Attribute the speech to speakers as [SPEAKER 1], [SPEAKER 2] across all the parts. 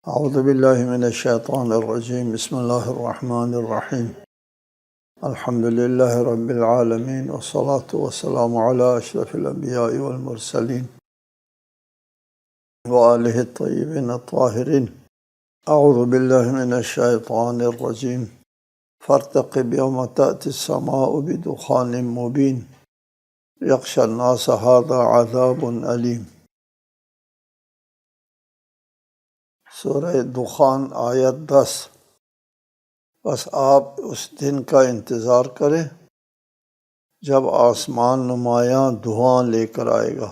[SPEAKER 1] اعوذ باللہ من الشیطان الرجیم بسم اللہ الرحمن الرحیم الحمد للہ رب العالمین والصلاة والسلام علی اشرف الانبیاء والمرسلین وآلہ الطیبین الطاہرین اعوذ باللہ من الشیطان الرجیم فارتقب یوم تأتی السماء بدخان مبین یغشی الناس ھذا عذاب علیم۔ سورہ دخان آیت 10۔ بس آپ اس دن کا انتظار کریں جب آسمان نمایاں دھواں لے کر آئے گا،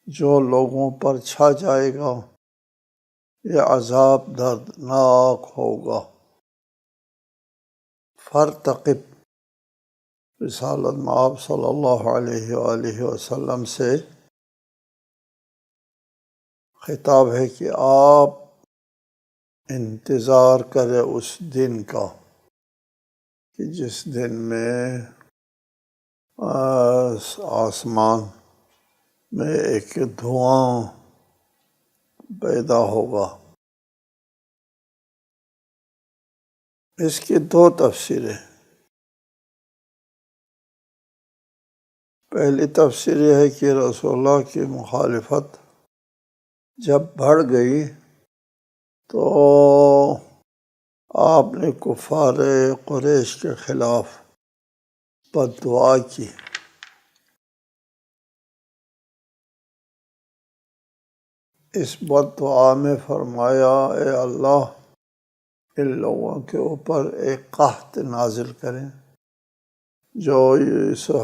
[SPEAKER 1] جو لوگوں پر چھا جائے گا، یہ عذاب دردناک ہوگا۔ فارتقب، رسالت مآب صلی اللہ علیہ وآلہ وسلم سے خطاب ہے کہ آپ انتظار کریں اس دن کا کہ جس دن میں آسمان میں ایک دھواں پیدا ہوگا۔ اس کی دو تفسیریں۔ پہلی تفسیر یہ ہے کہ رسول اللہ کی مخالفت جب بڑھ گئی تو آپ نے کفار قریش کے خلاف بد دعا کی۔ اس بد دعا میں فرمایا، اے اللہ ان لوگوں کے اوپر ایک قحط نازل کریں، جو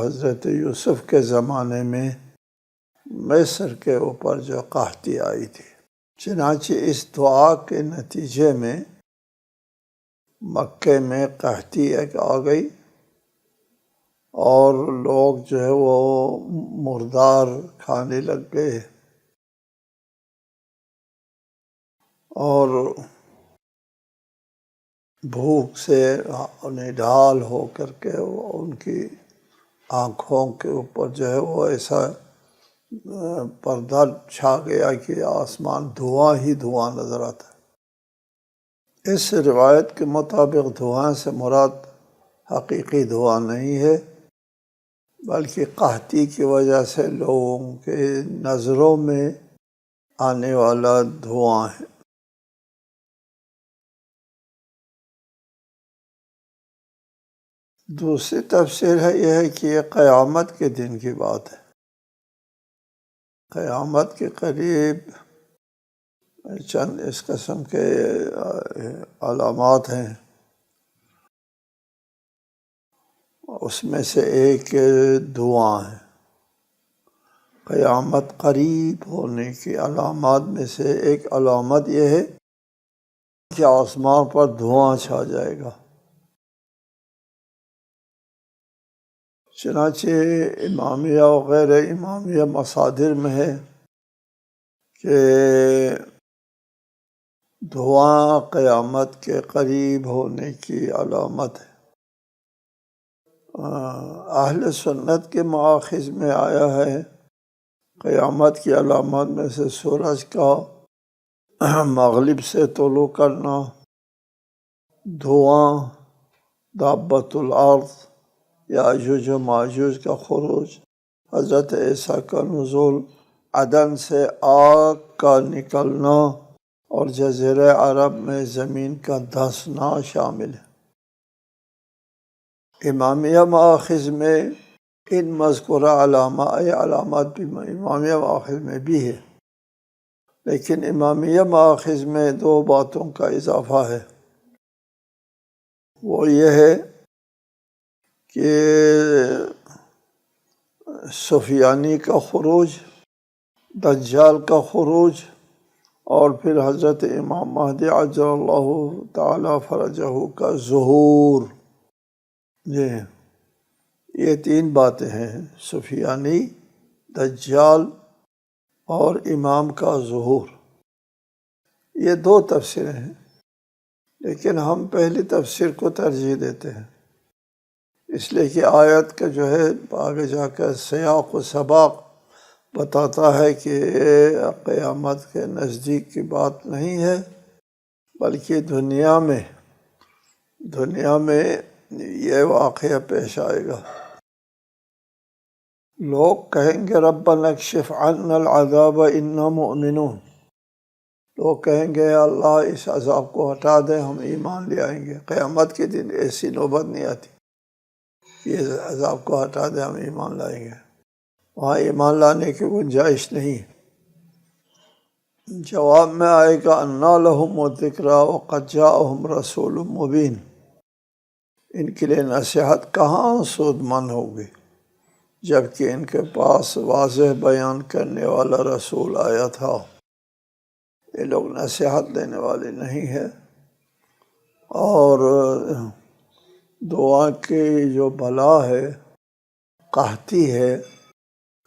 [SPEAKER 1] حضرت یوسف کے زمانے میں مصر کے اوپر جو قحطی آئی تھی۔ چنانچہ اس دعا کے نتیجے میں مکے میں قحطی ایک آ گئی اور لوگ جو ہے وہ مردار کھانے لگ گئے اور بھوک سے نڈھال ہو کر کے ان کی آنکھوں کے اوپر جو ہے وہ ایسا پردہ چھا گیا کہ آسمان دھواں ہی دھواں نظر آتا ہے۔ اس روایت کے مطابق دھواں سے مراد حقیقی دھواں نہیں ہے، بلکہ قحطی کی وجہ سے لوگوں کے نظروں میں آنے والا دھواں ہے۔ دوسری تفسیر یہ ہے کہ یہ قیامت کے دن کی بات ہے۔ قیامت کے قریب چند اس قسم کے علامات ہیں، اس میں سے ایک دعا ہے۔ قیامت قریب ہونے کی علامات میں سے ایک علامت یہ ہے کہ آسمان پر دھواں چھا جائے گا۔ چنانچہ امامیہ و غیر امامیہ مصادر میں ہے کہ دھواں قیامت کے قریب ہونے کی علامت ہے۔ اہل سنت کے مآخذ میں آیا ہے قیامت کی علامات میں سے سورج کا مغرب سے طلوع کرنا، دھواں، دابۃ الارض، یاجوج و ماجوج کا خروج، حضرت عیسیٰ کا نزول، عدن سے آگ کا نکلنا اور جزیرہ عرب میں زمین کا دھنسنا شامل ہے۔ امامیہ مآخذ میں ان مذکورہ علامات بھی امامیہ مآخذ میں بھی ہے، لیکن امامیہ مآخذ میں دو باتوں کا اضافہ ہے۔ وہ یہ ہے کہ سفیانی کا خروج، دجال کا خروج، اور پھر حضرت امام مہدی عجل اللہ تعالی فرجہ کا ظہور۔ یہ تین باتیں ہیں، سفیانی، دجال اور امام کا ظہور۔ یہ دو تفسیریں ہیں، لیکن ہم پہلی تفسیر کو ترجیح دیتے ہیں، اس لیے کہ آیت کا جو ہے آگے جا کر سیاق و سباق بتاتا ہے کہ قیامت کے نزدیک کی بات نہیں ہے، بلکہ دنیا میں یہ واقعہ پیش آئے گا۔ لوگ کہیں گے ربنا اکشف عنا العذاب انا مؤمنون، لوگ کہیں گے اللہ اس عذاب کو ہٹا دے، ہم ایمان لے آئیں گے۔ قیامت کے دن ایسی نوبت نہیں آتی کہ اس عذاب کو ہٹا دے ہم ایمان لائیں گے، وہاں ایمان لانے کی گنجائش نہیں۔ جواب میں آئے گا انا لہم الذکریٰ وقد جاءہم رسول مبین، ان کے لیے نصیحت کہاں سود مند ہوگی جبکہ ان کے پاس واضح بیان کرنے والا رسول آیا تھا۔ یہ لوگ نصیحت دینے والے نہیں ہیں، اور دعا کی جو بلا ہے، قحطی ہے،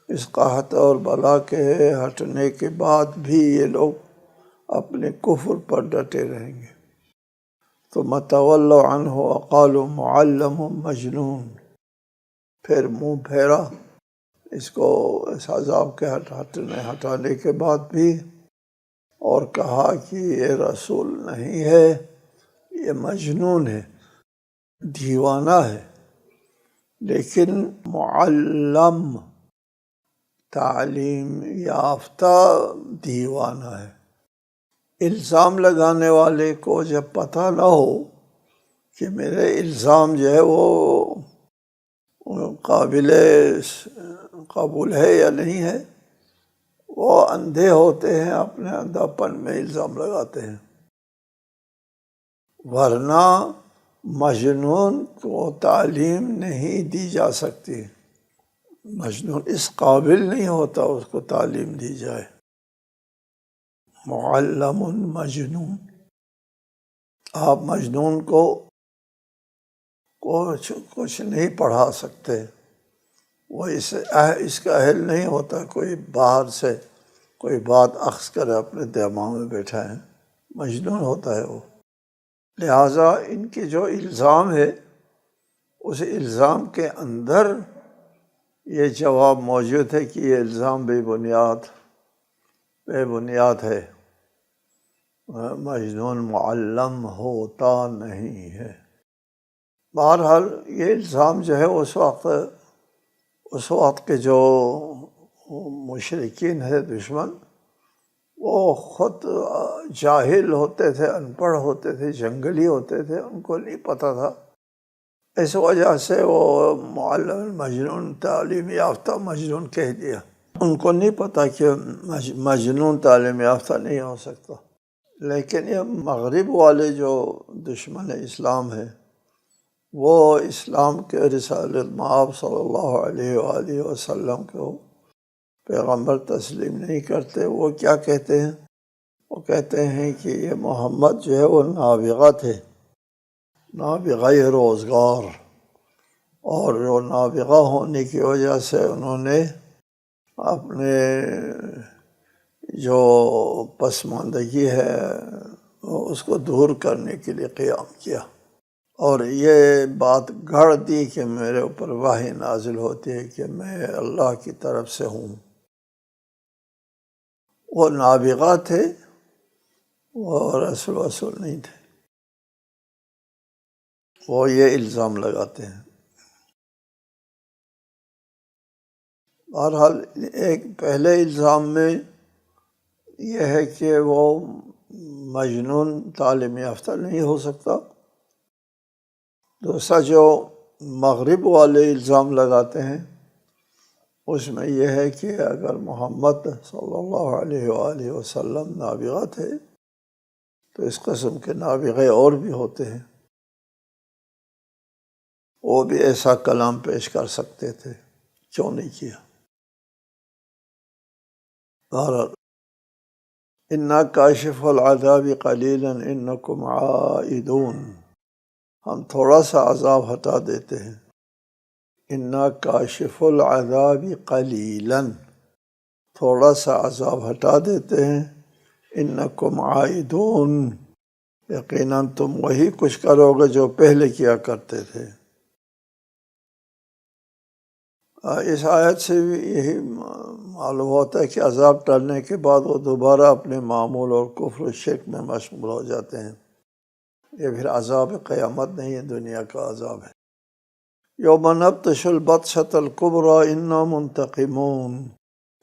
[SPEAKER 1] اس قحط اور بلا کے ہٹنے کے بعد بھی یہ لوگ اپنے کفر پر ڈٹے رہیں گے۔ ثم تولوا عنہ وقالوا معلم مجنون، پھر منہ پھیرا اس عذاب کے ہٹانے کے بعد بھی، اور کہا کہ یہ رسول نہیں ہے، یہ مجنون ہے، دیوانہ ہے۔ لیکن معلم، تعلیم یافتہ دیوانہ ہے۔ الزام لگانے والے کو جب پتہ نہ ہو کہ میرے الزام جو ہے وہ قابل قبول ہے یا نہیں ہے، وہ اندھے ہوتے ہیں، اپنے اندھا پن میں الزام لگاتے ہیں۔ ورنہ مجنون کو تعلیم نہیں دی جا سکتی، مجنون اس قابل نہیں ہوتا اس کو تعلیم دی جائے۔ معلم مجنون، آپ مجنون کو کچھ نہیں پڑھا سکتے، وہ اس کا اہل نہیں ہوتا کوئی باہر سے کوئی بات اخذ کرے اپنے دماغ میں بیٹھائے، مجنون ہوتا ہے وہ۔ لہٰذا ان کے جو الزام ہے اس الزام کے اندر یہ جواب موجود ہے کہ یہ الزام بے بنیاد ہے، مجنون معلم ہوتا نہیں ہے۔ بہرحال یہ الزام جو ہے اس وقت کے جو مشرکین ہے، دشمن، وہ خود جاہل ہوتے تھے، ان پڑھ ہوتے تھے، جنگلی ہوتے تھے، ان کو نہیں پتہ تھا، اس وجہ سے وہ معلم مجنون، تعلیم یافتہ مجنون کہہ دیا۔ ان کو نہیں پتہ کہ مجنون تعلیم یافتہ نہیں ہو سکتا۔ لیکن یہ مغرب والے جو دشمن اسلام ہے، وہ اسلام کے رسالت مآب صلی اللہ علیہ وآلہ وسلم کو پیغمبر تسلیم نہیں کرتے۔ وہ کیا کہتے ہیں؟ وہ کہتے ہیں کہ یہ محمد جو ہے وہ نابغہ تھے، نابغہ روزگار، اور وہ نابغہ ہونے کی وجہ سے انہوں نے اپنے جو پسماندگی ہے اس کو دور کرنے کے لیے قیام کیا، اور یہ بات گھڑ دی کہ میرے اوپر وحی نازل ہوتی ہے کہ میں اللہ کی طرف سے ہوں۔ وہ نابغہ تھے، وہ رسول نہیں تھے، وہ یہ الزام لگاتے ہیں۔ بہرحال ایک پہلے الزام میں یہ ہے کہ وہ مجنون تعلیم یافتہ نہیں ہو سکتا۔ دوسرا جو مغرب والے الزام لگاتے ہیں اس میں یہ ہے کہ اگر محمد صلی اللہ علیہ وآلہ وسلم نابغہ تھے تو اس قسم کے نابغے اور بھی ہوتے ہیں، وہ بھی ایسا کلام پیش کر سکتے تھے، کیوں نہیں کیا؟ بہرحال انا کاشف العذاب قلیلا انکم عائدون، ہم تھوڑا سا عذاب ہٹا دیتے ہیں۔ انا کاشف العذاب قلیلا، تھوڑا سا عذاب ہٹا دیتے ہیں۔ انکم عائدون، یقیناً تم وہی کچھ کرو گے جو پہلے کیا کرتے تھے۔ اس آیت سے بھی یہی معلوم ہوتا ہے کہ عذاب ٹلنے کے بعد وہ دوبارہ اپنے معمول اور کفر و شرک میں مشغول ہو جاتے ہیں۔ یہ پھر عذاب قیامت نہیں ہے، دنیا کا عذاب ہے۔ یوم نبطش البطشۃ الکبریٰ انا منتقمون،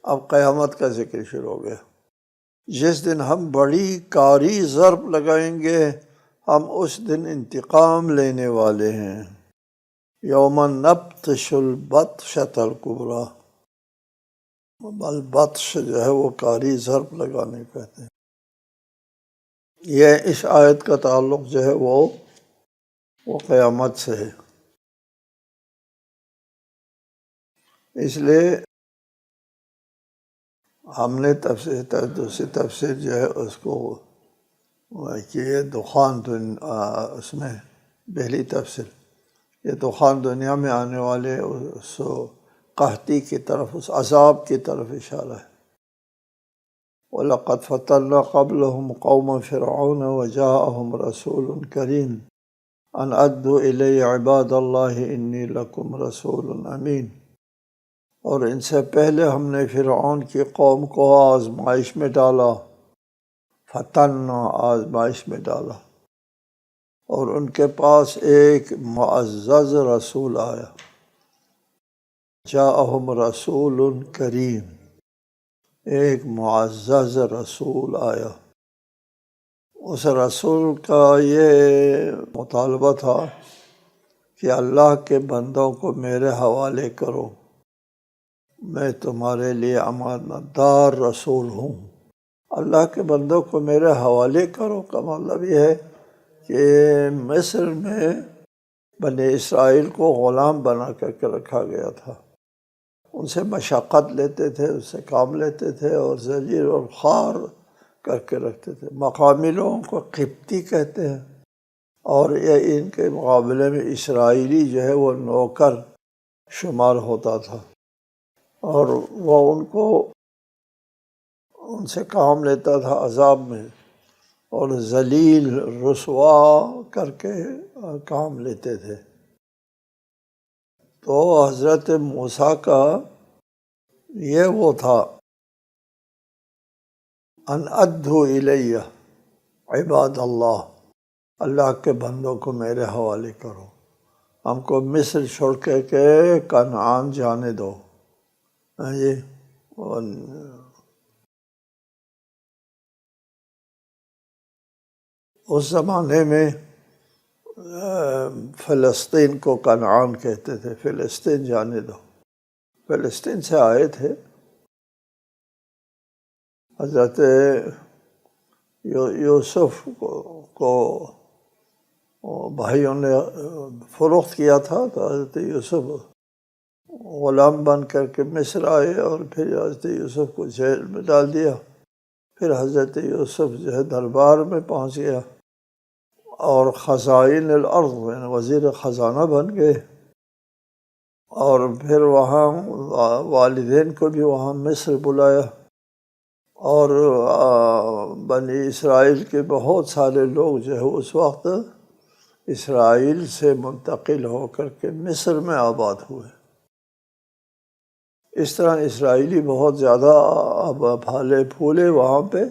[SPEAKER 1] اب قیامت کا ذکر شروع ہو گیا۔ جس دن ہم بڑی کاری ضرب لگائیں گے، ہم اس دن انتقام لینے والے ہیں۔ یوم نبطش البطشۃ الکبریٰ، البطش جو ہے وہ کاری ضرب لگانے کہتے ہیں۔ یہ اس آیت کا تعلق جو ہے وہ قیامت سے ہے، اس لیے ہم نے دوسری تفسیر جو ہے اس کو کہ یہ دخان اس میں پہلی تفسیر، یہ دخان دنیا میں آنے والے اس قحطی کی طرف، اس عذاب کی طرف اشارہ ہے۔ وَلَقَدْ فَتَنَّا قَبْلَهُمْ قَوْمَ فِرْعَوْنَ وَجَاءَهُمْ رَسُولٌ كَرِيمٌ أَنْ أَدُّوا إِلَيَّ عِبَادَ اللَّهِ إِنِّي لَكُمْ رَسُولٌ أَمِينٌ، اور ان سے پہلے ہم نے فرعون کی قوم کو آزمائش میں ڈالا، فتنہ آزمائش میں ڈالا، اور ان کے پاس ایک معزز رسول آیا، جاءہم رسول کریم، ایک معزز رسول آیا۔ اس رسول کا یہ مطالبہ تھا کہ اللہ کے بندوں کو میرے حوالے کرو، میں تمہارے لیے امانت دار رسول ہوں۔ اللہ کے بندوں کو میرے حوالے کرو کا مطلب یہ ہے کہ مصر میں بنی اسرائیل کو غلام بنا کر کے رکھا گیا تھا، ان سے مشقت لیتے تھے، ان سے کام لیتے تھے اور ذلیل اور خوار کر کے رکھتے تھے۔ مقامی لوگوں کو قبطی کہتے ہیں، اور یہ ان کے مقابلے میں اسرائیلی جو ہے وہ نوکر شمار ہوتا تھا، اور وہ ان سے کام لیتا تھا عذاب میں، اور ذلیل رسوا کر کے کام لیتے تھے۔ تو حضرت موسیٰ کا یہ وہ تھا، ان ادّوا الیہ عباد اللہ، اللہ کے بندوں کو میرے حوالے کرو، ہم کو مصر چھوڑ کے کنعان جانے دو۔ یہ اس زمانے میں فلسطین کو کنعان کہتے تھے، فلسطین جانے دو، فلسطین سے آئے تھے۔ حضرت یوسف کو بھائیوں نے فروخت کیا تھا، تو حضرت یوسف غلام بن کر کے مصر آئے، اور پھر حضرت یوسف کو جیل میں ڈال دیا۔ پھر حضرت یوسف جو ہے دربار میں پہنچ گیا، اور خزائن الارض یعنی وزیر خزانہ بن گئے، اور پھر وہاں والدین کو بھی وہاں مصر بلایا، اور بنی اسرائیل کے بہت سارے لوگ جو ہے اس وقت اسرائیل سے منتقل ہو کر کے مصر میں آباد ہوئے۔ اس طرح اسرائیلی بہت زیادہ پھلے پھولے وہاں پہ،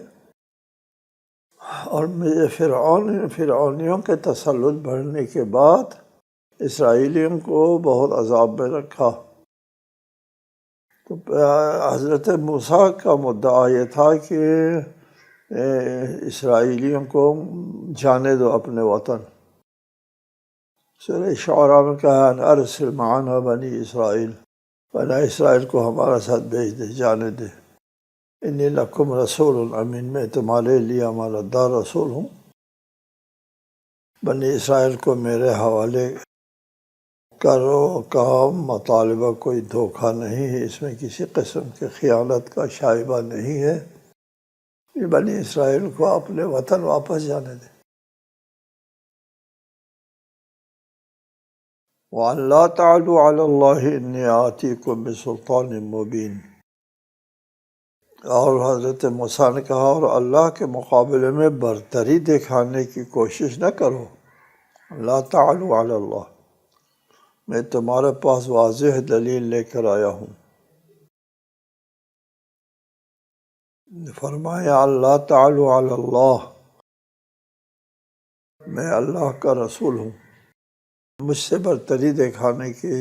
[SPEAKER 1] اور فرعونیوں کے تسلط بڑھنے کے بعد اسرائیلیوں کو بہت عذاب میں رکھا۔ تو حضرت موسیٰ کا مدعا یہ تھا کہ اسرائیلیوں کو جانے دو اپنے وطن۔ سورہ شعراء میں کہا ان ارسل معنا بنی اسرائیل، بنی اسرائیل کو ہمارا ساتھ بھیج دے، جانے دے۔ انی لکم رسول امین، میں تمہارے لیے امانت دار رسول ہوں، بنی اسرائیل کو میرے حوالے کرو کا مطالبہ کوئی دھوکہ نہیں ہے، اس میں کسی قسم کی خیانت کا شائبہ نہیں ہے، یہ بنی اسرائیل کو اپنے وطن واپس جانے دے۔ وَأَن لَا تَعْلُوا عَلَى اللَّهِ إِنِّي آتِيكُم بِسُلْطَانٍ مُبِينٍ، اور حضرت موسیٰ نے کہا اور اللہ کے مقابلے میں برتری دکھانے کی کوشش نہ کرو، لا تعلوا علی اللہ، میں تمہارے پاس واضح دلیل لے کر آیا ہوں۔ فرمایا اللہ تعالی علی اللہ، میں اللہ کا رسول ہوں، مجھ سے برتری دکھانے کی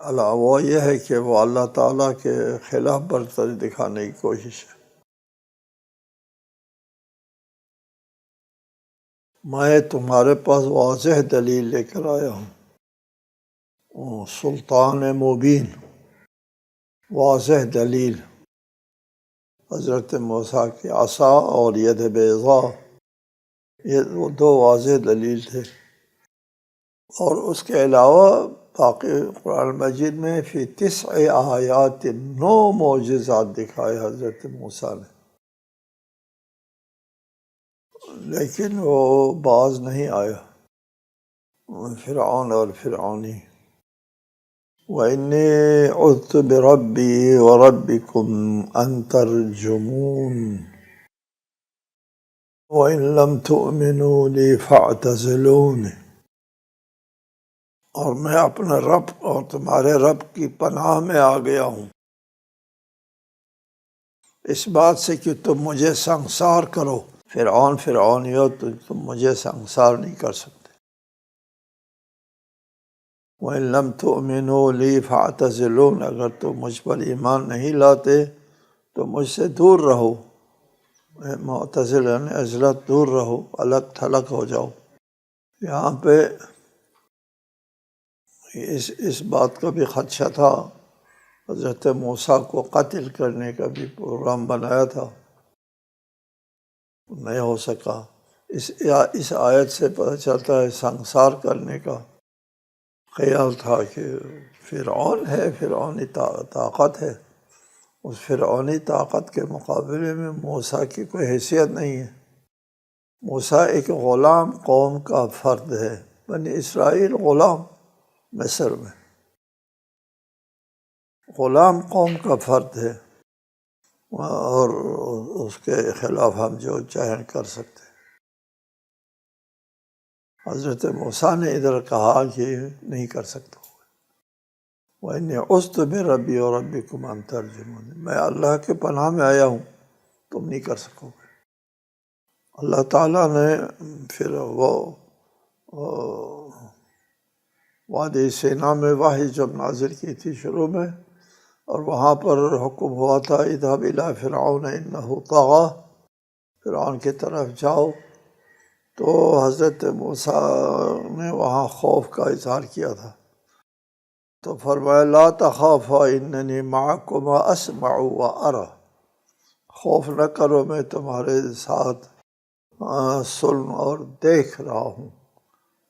[SPEAKER 1] علاوہ یہ ہے کہ وہ اللہ تعالیٰ کے خلاف برتری دکھانے کی کوشش ہے۔ میں تمہارے پاس واضح دلیل لے کر آیا ہوں، سلطان مبین، واضح دلیل۔ حضرت موسیٰ کی عصا اور ید بیضاء، یہ وہ دو واضح دلیل تھے۔ اور اس کے علاوہ باقی قرآن مجید میں فی 9 آیات 9 معجزات دکھائے حضرت موسیٰ نے، لیکن وہ باز نہیں آیا فرعون اور فرعونی۔ وَإِنِّي عُذْتُ بِرَبِّي وَرَبِّكُمْ أَن تَرْجُمُونِ وَإِن لَّمْ تُؤْمِنُوا لِي فَاعْتَزِلُونِ، اور میں اپنے رب اور تمہارے رب کی پناہ میں آ گیا ہوں اس بات سے کہ تم مجھے سنگسار کرو۔ فرعونیوں تم مجھے سنگسار نہیں کر سکتے۔ وَإِن لَّمْ تُؤْمِنُوا لِي فَاعْتَزِلُونِ، اگر تم مجھ پر ایمان نہیں لاتے تو مجھ سے دور رہو۔ معتزل یعنی عزلت، دور رہو، الگ تھلگ ہو جاؤ۔ یہاں پہ اس بات کا بھی خدشہ تھا، حضرت موسیٰ کو قتل کرنے کا بھی پروگرام بنایا تھا، نہیں ہو سکا۔ اس آیت سے پتہ چلتا ہے سنگسار کرنے کا خیال تھا کہ فرعون ہے، فرعونی طاقت ہے، اس فرعونی طاقت کے مقابلے میں موسیٰ کی کوئی حیثیت نہیں ہے۔ موسیٰ ایک غلام قوم کا فرد ہے، بنی اسرائیل غلام، مصر میں غلام قوم کا فرد ہے، اور اس کے خلاف ہم جو چاہیں کر سکتے۔ حضرت موسیٰ نے ادھر کہا کہ نہیں کر سکتا۔ وَإِنِّي عُذْتُ بِرَبِّي وَرَبِّكُمْ أَن تَرْجُمُونِ، میں اللہ کے پناہ میں آیا ہوں، تم نہیں کر سکو گے۔ اللہ تعالیٰ نے پھر وہ وادی سینا میں وحی جب نازل کی تھی شروع میں، اور وہاں پر حکم ہوا تھا اذهب إلى فرعون إنه طغى، فرعون کی طرف جاؤ، تو حضرت موسیٰ نے وہاں خوف کا اظہار کیا تھا، تو فرمایا لا تخافا إنني معكما أسمع وأرى، خوف نہ کرو، میں تمہارے ساتھ سن اور دیکھ رہا ہوں،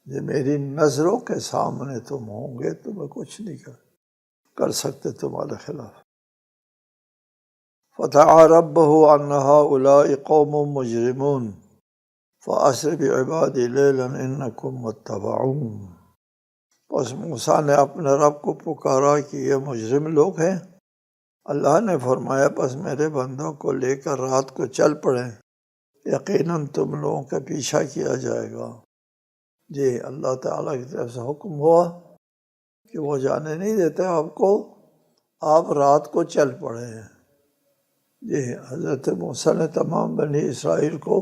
[SPEAKER 1] یہ میری نظروں کے سامنے تم ہوں گے، تمہیں کچھ نہیں کر سکتے تمہارے خلاف۔ فدعا ربه أن هؤلاء قوم مجرمون فأسر بعبادي ليلا إنكم متبعون، بس موسیٰ نے اپنے رب کو پکارا کہ یہ مجرم لوگ ہیں۔ اللہ نے فرمایا بس میرے بندوں کو لے کر رات کو چل پڑیں، یقیناً تم لوگوں کا پیچھا کیا جائے گا۔ جی اللہ تعالیٰ کی طرف سے حکم ہوا کہ وہ جانے نہیں دیتے آپ کو، آپ رات کو چل پڑے ہیں۔ جی حضرت موسیٰ نے تمام بنی اسرائیل کو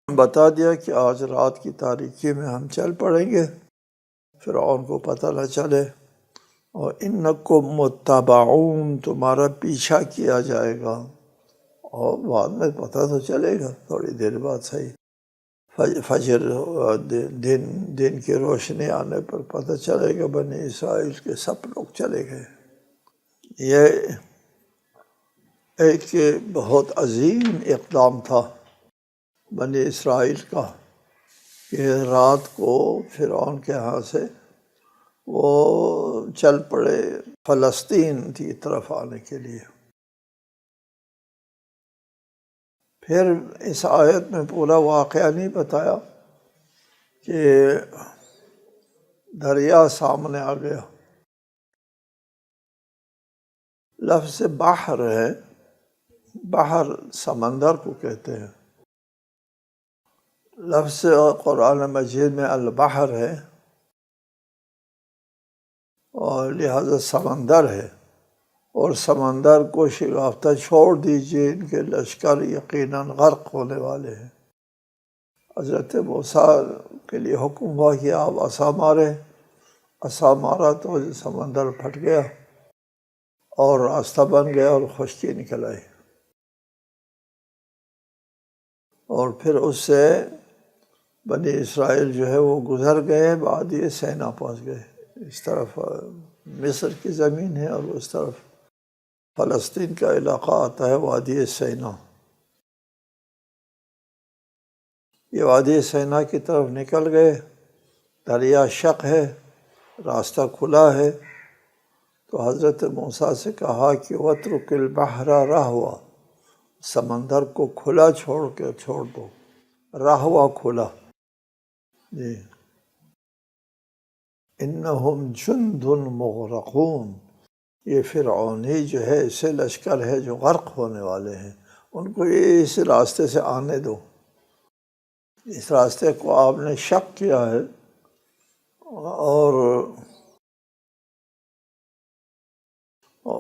[SPEAKER 1] بتا دیا کہ آج رات کی تاریکی میں ہم چل پڑیں گے، فرعون کو پتہ نہ چلے، اور انکم متبعون، تمہارا پیچھا کیا جائے گا، اور بعد میں پتہ تو چلے گا تھوڑی دیر بعد، صحیح فجر دن کی روشنی آنے پر پتہ چلے گا بنی اسرائیل کے سب لوگ چلے گئے۔ یہ ایک بہت عظیم اقدام تھا بنی اسرائیل کا کہ رات کو فرعون کے ہاں سے وہ چل پڑے فلسطین کی طرف آنے کے لیے۔ پھر اس آیت میں پورا واقعہ نہیں بتایا کہ دریا سامنے آ گیا، لفظ بحر ہے، بحر سمندر کو کہتے ہیں، لفظ قرآن مجید میں البحر ہے، اور لہذا سمندر ہے، اور سمندر کو شگافتہ چھوڑ دیجیے، ان کے لشکر یقیناً غرق ہونے والے ہیں۔ حضرت موسیٰ کے لیے حکم ہوا کہ آپ عصا مارے، عصا مارا تو سمندر پھٹ گیا اور راستہ بن گیا اور خشکی نکل آئی، اور پھر اس سے بنی اسرائیل جو ہے وہ گزر گئے، وادی سینا پہنچ گئے۔ اس طرف مصر کی زمین ہے اور اس طرف فلسطین کا علاقہ آتا ہے وادی سینا۔ یہ وادی سینا کی طرف نکل گئے، دریا شق ہے، راستہ کھلا ہے، تو حضرت موسیٰ سے کہا کہ وَاتْرُكِ الْبَحْرَ رَهْوًا، سمندر کو کھلا چھوڑ دو، رہوا کھلا۔ جی اِنَّهُمْ جُنْدٌ مُغْرَقُونَ، یہ فرعونی جو ہے اسے لشکر ہے جو غرق ہونے والے ہیں، ان کو اس راستے سے آنے دو، اس راستے کو آپ نے شق کیا ہے اور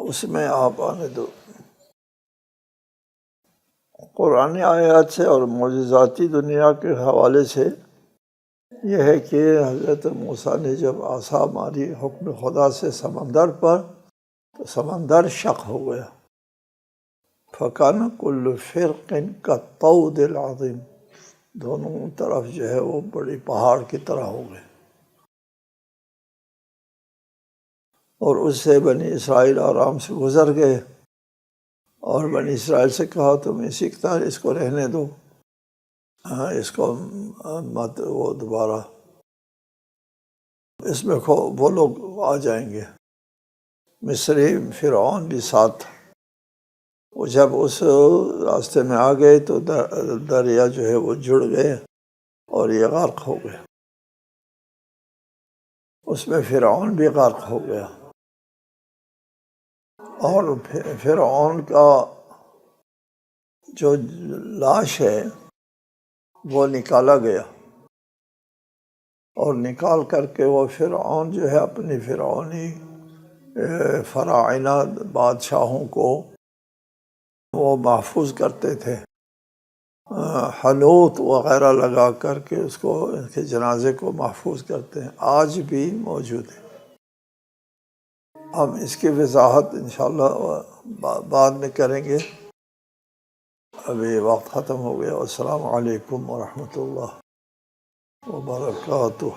[SPEAKER 1] اس میں آپ آنے دو۔ قرآنی آیات سے اور معجزاتی دنیا کے حوالے سے یہ ہے کہ حضرت موسیٰ نے جب عصا ماری حکم خدا سے سمندر پر، تو سمندر شق ہو گیا، فَكَانَ كُلُّ فِرْقٍ كَالطَّوْدِ الْعَظِيمِ، دونوں طرف جو ہے وہ بڑی پہاڑ کی طرح ہو گئے، اور اس سے بنی اسرائیل آرام سے گزر گئے، اور بنی اسرائیل سے کہا تم اسی طرح اس کو رہنے دو، اس کو مت وہ دوبارہ اس میں وہ لوگ آ جائیں گے، مصری فرعون بھی ساتھ تھا۔ وہ جب اس راستے میں آ گئے تو دریا جو ہے وہ جڑ گئے اور یہ غرق ہو گئے، اس میں فرعون بھی غرق ہو گیا، اور فرعون کا جو لاش ہے وہ نکالا گیا، اور نکال کر کے وہ فرعون جو ہے اپنی فرعونی فراعنہ بادشاہوں کو وہ محفوظ کرتے تھے، حنوط وغیرہ لگا کر کے اس کو، اس کے جنازے کو محفوظ کرتے ہیں، آج بھی موجود ہے۔ ہم اس کی وضاحت انشاءاللہ بعد میں کریں گے، ابھی وقت ختم ہو گیا۔ السلام علیکم ورحمۃ اللہ وبرکاتہ۔